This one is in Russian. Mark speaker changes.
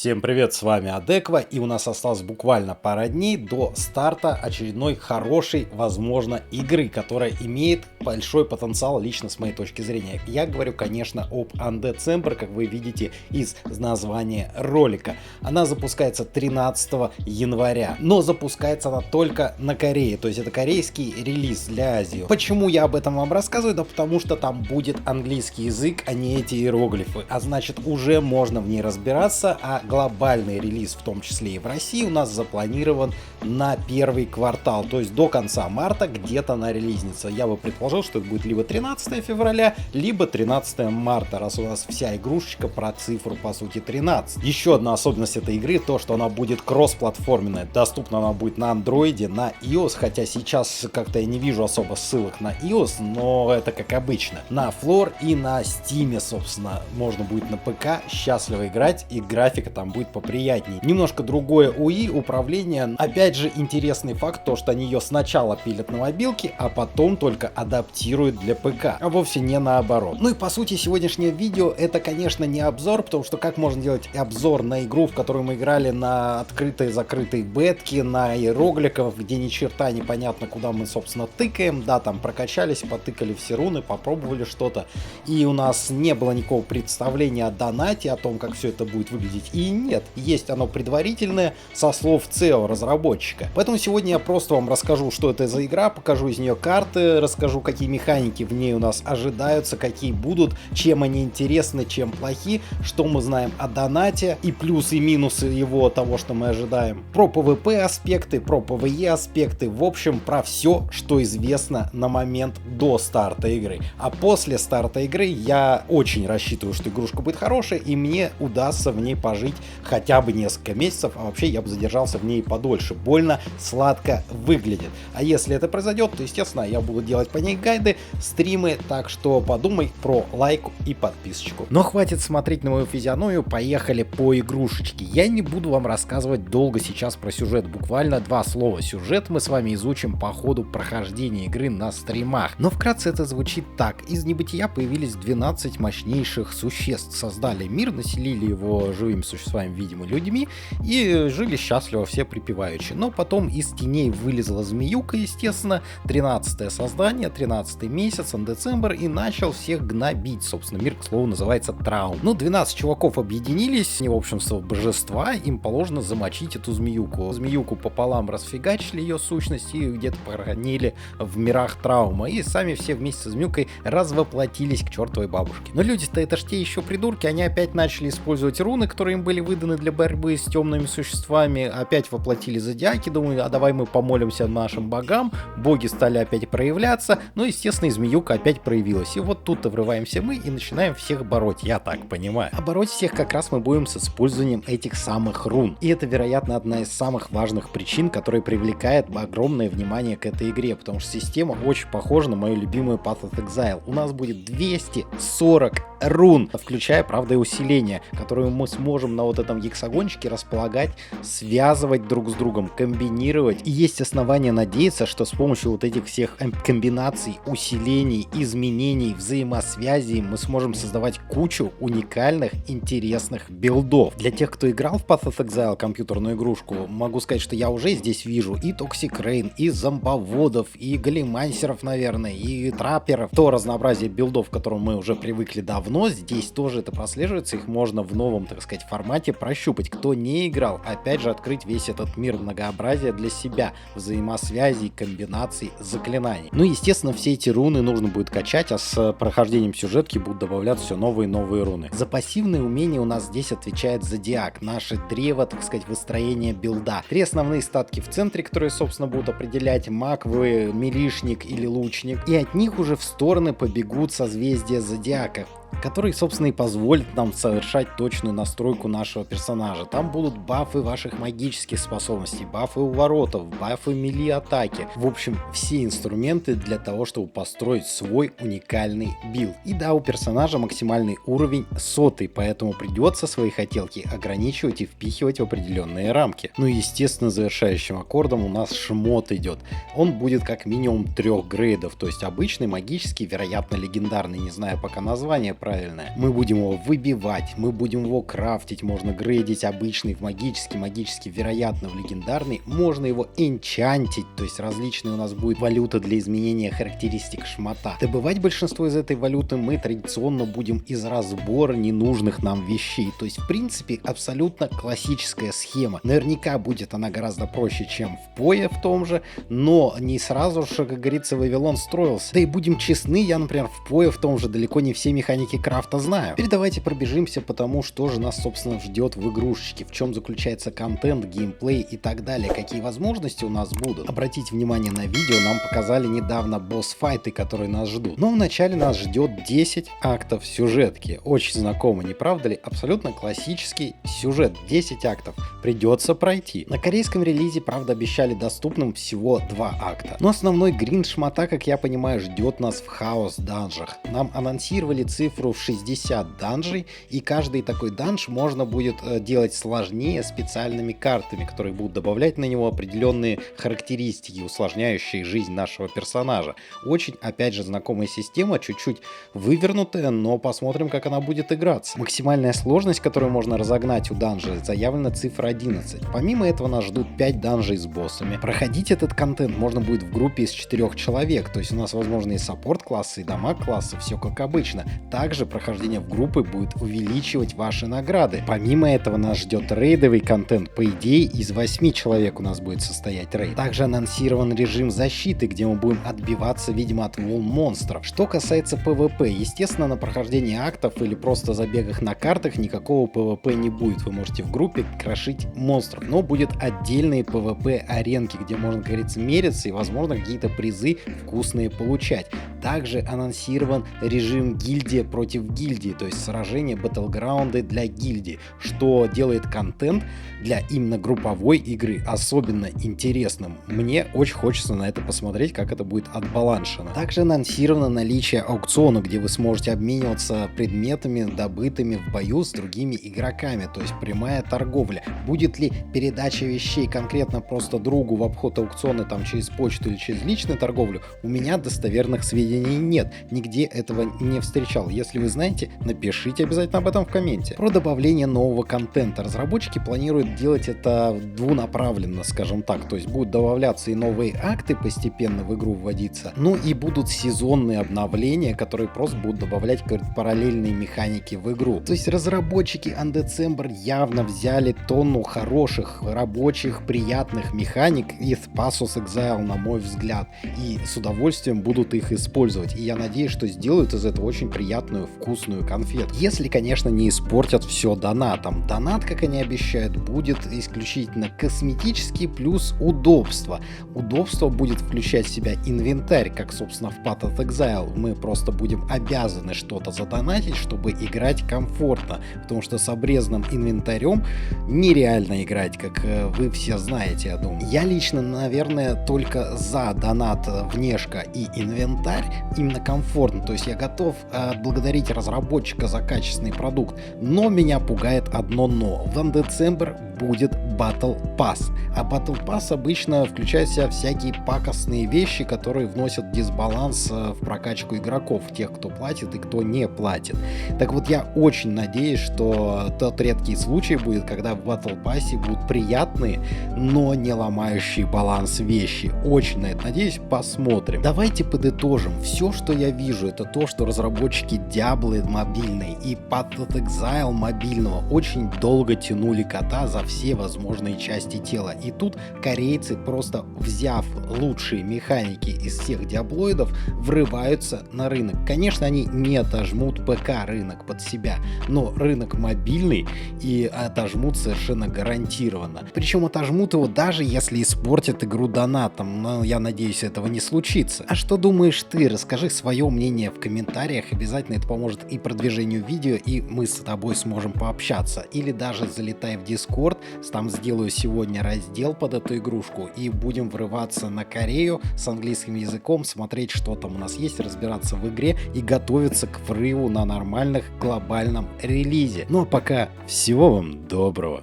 Speaker 1: Всем привет, с вами Адеква, и у нас осталось буквально пара дней до старта очередной хорошей, возможно, игры, которая имеет большой потенциал лично с моей точки зрения. Я говорю, конечно, об Undecember, как вы видите из названия ролика. Она запускается 13 января, но запускается она только на Корее, то есть это корейский релиз для Азии. Почему я об этом вам рассказываю? Да потому что там будет английский язык, а не эти иероглифы, а значит уже можно в ней разбираться, а глобальный релиз, в том числе и в России, у нас запланирован на первый квартал, то есть до конца марта где-то она релизнится. Я бы предположил, что это будет либо 13 февраля, либо 13 марта, раз у нас вся игрушечка про цифру, по сути, 13. Еще одна особенность этой игры, то, что она будет кроссплатформенная. Доступна она будет на андроиде, на iOS, хотя сейчас как-то я не вижу особо ссылок на iOS, но это как обычно. На Floor и на Steam, собственно, можно будет на ПК счастливо играть, и графика там будет поприятней. Немножко другое УИ, управление. Опять же, интересный факт, то, что они ее сначала пилят на мобилке, а потом только адаптируют для ПК, а вовсе не наоборот. Ну и по сути, сегодняшнее видео это, конечно, не обзор, потому что как можно делать обзор на игру, в которую мы играли на открытой закрытой бетке, на иерогликов, где ни черта непонятно, куда мы, собственно, тыкаем. Да, там прокачались, потыкали все руны, попробовали что-то, и у нас не было никакого представления о донате, о том, как все это будет выглядеть. И нет, есть оно предварительное со слов SEO разработчика. Поэтому сегодня я просто вам расскажу, что это за игра, покажу из нее карты, расскажу, какие механики в ней у нас ожидаются, какие будут, чем они интересны, чем плохи, что мы знаем о донате и плюсы и минусы его, того, что мы ожидаем. Про PvP аспекты, про PvE аспекты, в общем, про все, что известно на момент до старта игры. А после старта игры я очень рассчитываю, что игрушка будет хорошая и мне удастся в ней пожить хотя бы несколько месяцев, а вообще я бы задержался в ней подольше. Больно сладко выглядит. А если это произойдет, то, естественно, я буду делать по ней гайды, стримы, так что подумай про лайк и подписочку. Но хватит смотреть на мою физиономию, поехали по игрушечке. Я не буду вам рассказывать долго сейчас про сюжет, буквально два слова. Сюжет мы с вами изучим по ходу прохождения игры на стримах. Но вкратце это звучит так. Из небытия появились 12 мощнейших существ, создали мир, населили его живыми существами, видимо, людьми, и жили счастливо все припеваючи. Но потом из теней вылезла змеюка, естественно, 13-е создание, 13-й месяц, Undecember, и начал всех гнобить. Собственно, мир, к слову, называется Траум. Ну, 12 чуваков объединились, в общем-то, божества, им положено замочить эту змеюку. Змеюку пополам расфигачили ее сущность и где-то похоронили в мирах Траума, и сами все вместе со змеюкой развоплотились к чертовой бабушке. Но люди-то это ж те еще придурки, они опять начали использовать руны, которые им были выданы для борьбы с темными существами, опять воплотили зодиаки, думаю, а давай мы помолимся нашим богам, боги стали опять проявляться, ну, естественно, и змеюка опять проявилась, и вот тут-то врываемся мы и начинаем всех бороть, я так понимаю. А бороть всех как раз мы будем с использованием этих самых рун, и это, вероятно, одна из самых важных причин, которая привлекает огромное внимание к этой игре, потому что система очень похожа на мою любимую Path of Exile. У нас будет 240 рун, включая, правда, и усиления, которые мы сможем на вот этом гексагончике располагать, связывать друг с другом, комбинировать. И есть основания надеяться, что с помощью вот этих всех комбинаций, усилений, изменений, взаимосвязей мы сможем создавать кучу уникальных, интересных билдов. Для тех, кто играл в Path of Exile, компьютерную игрушку, могу сказать, что я уже здесь вижу и Toxic Rain, и зомбоводов, и големансеров, наверное, и трапперов. То разнообразие билдов, к которому мы уже привыкли давно, здесь тоже это прослеживается, их можно в новом, так сказать, формате прощупать. Кто не играл, опять же, открыть весь этот мир многообразия для себя, взаимосвязей, комбинаций, заклинаний. Ну, естественно, все эти руны нужно будет качать, а с прохождением сюжетки будут добавляться все новые и новые руны. За пассивные умения у нас здесь отвечает зодиак, наше древо, так сказать, выстроения билда. Три основные статки в центре, которые, собственно, будут определять маг, вы, милишник или лучник, и от них уже в стороны побегут созвездия зодиака, который, собственно, и позволит нам совершать точную настройку нашего персонажа. Там будут бафы ваших магических способностей, бафы уворотов, бафы мили атаки. В общем, все инструменты для того, чтобы построить свой уникальный билд. И да, у персонажа максимальный уровень 100, поэтому придется свои хотелки ограничивать и впихивать в определенные рамки. Ну и, естественно, завершающим аккордом у нас шмот идет. Он будет как минимум 3 грейдов, то есть обычный, магический, вероятно, легендарный, не знаю пока название, правильное. Мы будем его выбивать, мы будем его крафтить, можно грейдить обычный в магический, вероятно в легендарный, можно его энчантить, то есть различные у нас будет валюта для изменения характеристик шмота. Добывать большинство из этой валюты мы традиционно будем из разбора ненужных нам вещей, то есть в принципе абсолютно классическая схема. Наверняка будет она гораздо проще, чем в PoE в том же, но не сразу же, как говорится, Вавилон строился. Да и будем честны, я, например, в PoE в том же далеко не все механики крафта знаю. Теперь давайте пробежимся по тому, что же нас, собственно, ждет в игрушечке, в чем заключается контент, геймплей и так далее, какие возможности у нас будут. Обратите внимание на видео, нам показали недавно босс-файты, которые нас ждут. Но вначале нас ждет 10 актов сюжетки. Очень знакомо, не правда ли? Абсолютно классический сюжет. 10 актов. Придется пройти. На корейском релизе, правда, обещали доступным всего 2 акта. Но основной гринд шмота, как я понимаю, ждет нас в хаос данжах. Нам анонсировали цифру в 60 данжей, и каждый такой данж можно будет делать сложнее специальными картами, которые будут добавлять на него определенные характеристики, усложняющие жизнь нашего персонажа. Очень, опять же, знакомая система, чуть-чуть вывернутая, но посмотрим, как она будет играться. Максимальная сложность, которую можно разогнать у данжа, заявлена цифра 11. Помимо этого нас ждут 5 данжей с боссами. Проходить этот контент можно будет в группе из 4 человек, то есть у нас возможны и саппорт-классы, и дамаг-классы, все как обычно. Также прохождение в группы будет увеличивать ваши награды. Помимо этого нас ждет рейдовый контент, по идее из 8 человек у нас будет состоять рейд. Также анонсирован режим защиты, где мы будем отбиваться, видимо, от волн монстров. Что касается PvP, естественно, на прохождении актов или просто забегах на картах никакого PvP не будет. Вы можете в группе крошить монстров, но будет отдельные PvP аренки, где можно, как говорится, мериться и, возможно, какие-то призы вкусные получать. Также анонсирован режим гильдия против гильдии, то есть сражения, батлграунды для гильдии, что делает контент для именно групповой игры особенно интересным. Мне очень хочется на это посмотреть, как это будет отбаланшено. Также анонсировано наличие аукциона, где вы сможете обмениваться предметами, добытыми в бою с другими игроками, то есть прямая торговля. Будет ли передача вещей конкретно просто другу в обход аукциона там через почту или через личную торговлю, у меня достоверных сведений нет, нигде этого не встречал. Если вы знаете, напишите обязательно об этом в комменте. Про добавление нового контента. Разработчики планируют делать это двунаправленно, скажем так, то есть будут добавляться и новые акты постепенно в игру вводиться, ну и будут сезонные обновления, которые просто будут добавлять параллельные механики в игру. То есть разработчики Undecember явно взяли тонну хороших, рабочих, приятных механик из Pathos Exile, на мой взгляд, и с удовольствием будут их использовать. И я надеюсь, что сделают из этого очень приятную, вкусную конфету. Если, конечно, не испортят все донатом. Донат, как они обещают, будет исключительно косметический плюс удобство. Удобство будет включать в себя инвентарь, как, собственно, в Path of Exile. Мы просто будем обязаны что-то задонатить, чтобы играть комфортно, потому что с обрезанным инвентарем нереально играть, как вы все знаете, я думаю. Я лично, наверное, только за донат, внешка и инвентарь, именно комфортно, то есть я готов благодарить разработчика за качественный продукт, но меня пугает одно но. В Undecember будет Battle Pass, а Battle Pass обычно включает в себя всякие пакостные вещи, которые вносят дисбаланс в прокачку игроков, тех, кто платит и кто не платит. Так вот, я очень надеюсь, что тот редкий случай будет, когда в Battle Pass будут приятные, но не ломающие баланс вещи. Очень на это надеюсь, посмотрим. Давайте подытожим. Все, что я вижу, это то, что разработчики Diablo мобильной и Path of Exile мобильного очень долго тянули кота за все возможные части тела. И тут корейцы, просто взяв лучшие механики из всех диаблоидов, врываются на рынок. Конечно, они не отожмут ПК рынок под себя, но рынок мобильный и отожмут совершенно гарантированно. Причем отожмут его даже если испортят игру донатом, но я надеюсь, этого не случится. А что думаешь ты? Расскажи свое мнение в комментариях, обязательно это поможет и продвижению видео, и мы с тобой сможем пообщаться. Или даже залетай в Discord, там сделаю сегодня раздел под эту игрушку и будем врываться на Корею с английским языком, смотреть, что там у нас есть, разбираться в игре и готовиться к врыву на нормальных глобальном релизе. Ну а пока всего вам доброго.